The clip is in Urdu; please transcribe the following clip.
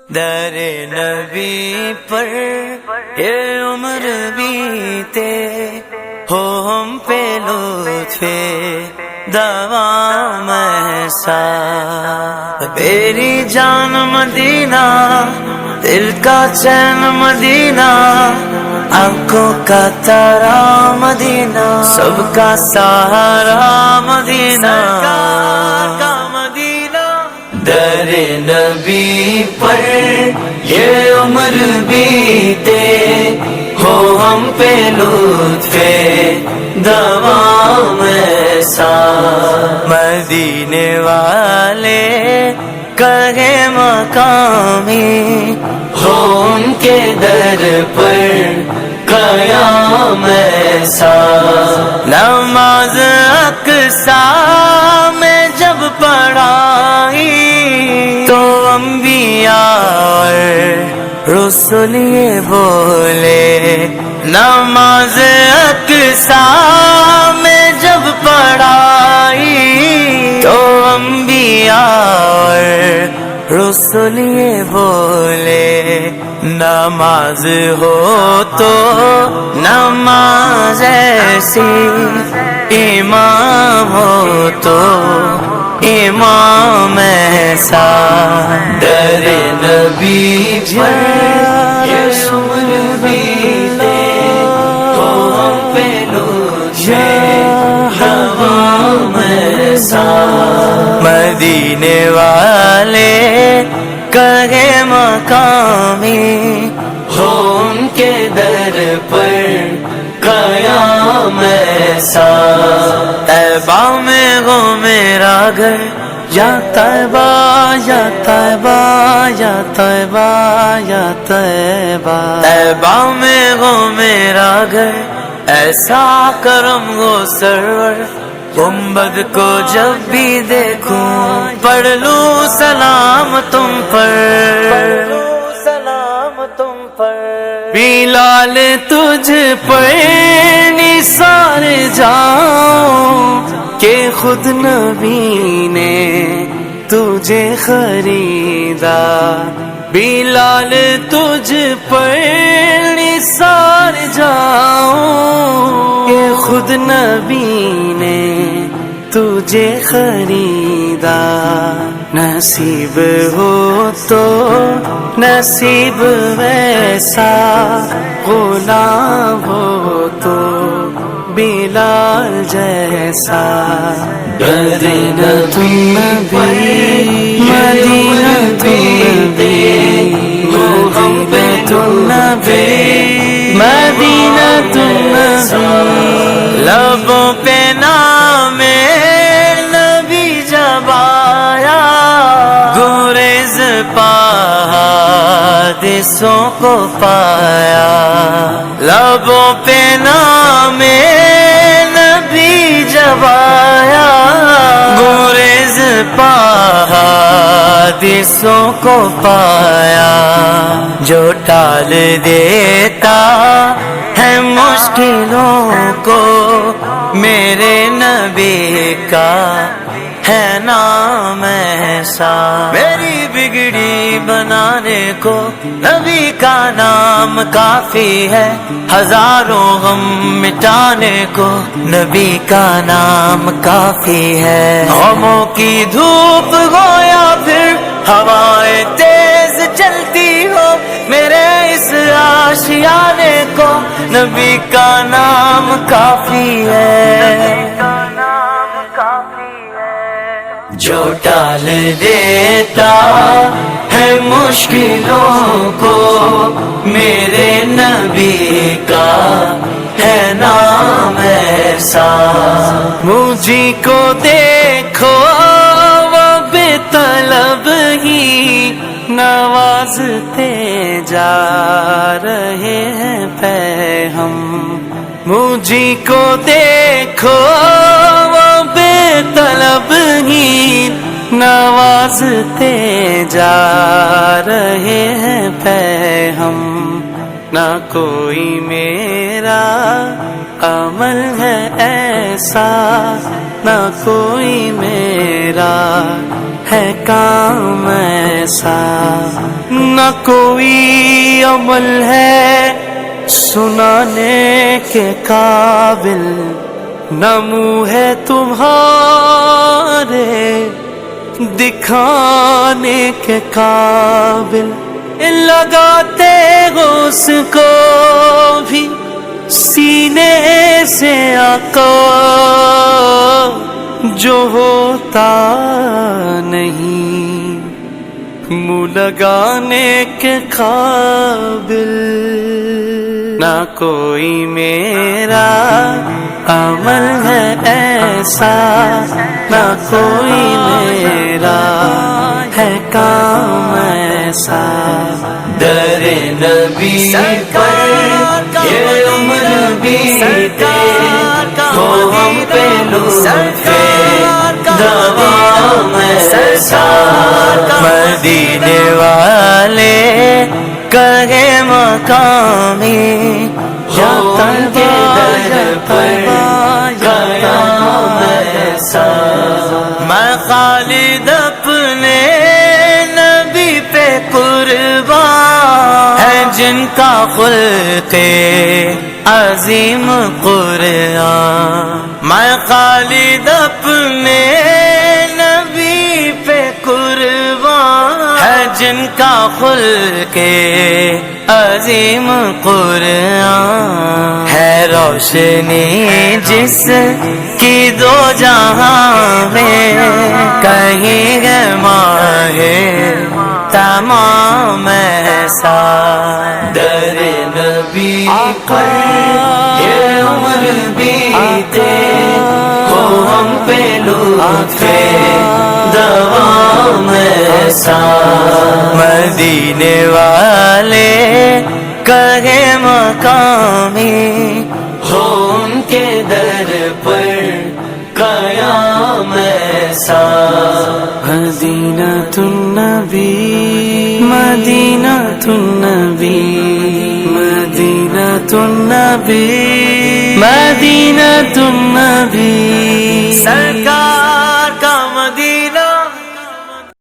در نبی پر یہ عمر بیتے ہو ہم پہ لطف دوام ایسا. تیری جان مدینہ، دل کا چین مدینہ، آنکھوں کا تارا مدینہ، سب کا سہارا مدینہ کا مدینہ. در نبی پر یہ عمر بیتے ہو ہم پہ لطف دوام ایسا. مدینے والے کہے مقامی ہو ان کے در پر قیام ایسا. نماز اقصی میں جب پڑھائی تو انبیاء اور رسول یہ بولے. نماز اقصی میں جب پڑھائی تو انبیاء اور رسول یہ بولے. نماز ہو تو نماز ایسی، امام ہو تو امام ایسا. در نبی پر یہ عمر بیتے ہو ہم پہ لطف دوام ایسا. مدینے والے کہے مقامی ہو ان کے در پر قیام ایسا. طیبہ میں ہو میرا گھر، یا طیبہ یا طیبہ یا طیبہ یا طیبہ. طیبہ میں ہو میرا گھر، ایسا کرم ہو سرور، گنبد کو جب بھی دیکھوں پڑھ لوں سلام تم پر. بلال تجھ پر نثار جاؤں کہ خود نبی نے تجھے خریدا. بلال تجھ پر نثار جاؤں کہ خود نبی نے تجھے خریدا. نصیب ہو تو نصیب ویسا، غلام ہو تو بلال جیسا. مدینہ تم بھی، مدینہ تم بھی، محبت تم بھی، مدینہ تم بھی. لبوں پہ نام نبی جب آیا، گریز حادثوں کو پایا. لبوں پہ نام نبی جب آیا، گریز حادثوں کو پایا. جو ٹال دیتا ہے مشکلوں کو، میرے نبی کا ہے نام ایسا. میری بگڑی بنانے کو نبی کا نام کافی ہے، ہزاروں غم مٹانے کو نبی کا نام کافی ہے. غموں کی دھوپ ہو یا پھر ہوائیں تیز چلتی ہو، میرے اس آشیانے کو نبی کا نام کافی ہے. جو ٹال دیتا ہے مشکلوں کو، میرے نبی کا ہے نام ایسا. مجھے کو دیکھو وہ بے طلب ہی نوازتے جا رہے ہیں پہ ہم. مجھے کو دیکھو وہ بے طلب ہی نوازتے جا رہے ہیں پہ ہم. نہ کوئی میرا عمل ہے ایسا، نہ کوئی میرا ہے کام ایسا، نہ کوئی عمل ہے سنانے کے قابل، نہ منہ ہے تمہارے دکھانے کے قابل، لگاتے ہو اس کو بھی سینے سے آقا جو ہوتا نہیں منہ لگانے کے قابل، نہ کوئی میرا عمل ہے ایسا، نہ کوئی میرا ہے کام ایسا، در نبی پر یہ عمر بیتے ہو ہم پہ لطف دوام ایسا، مدینے والے کہے مقامی جان کے در پر قیام ایسا، میں خالد اپنے نبی پہ قربان ہے جن کا خلق عظیم قرآن، میں خالد اپنے نبی پہ قربان ہے جن کا خلق عظیم قرآن، ہے روشنی جس کی دو جہاں میں، کہیں ہے ماہ تمام ایسا، در نبی پر یہ عمر بیتے ہو ہم پہ لطف دوام ایسا، مدینے والے کہے مقامی ہو ان کے در پر قیام ایسا، مدینہ النبی مدینہ النبی مدینہ النبی مدینہ النبی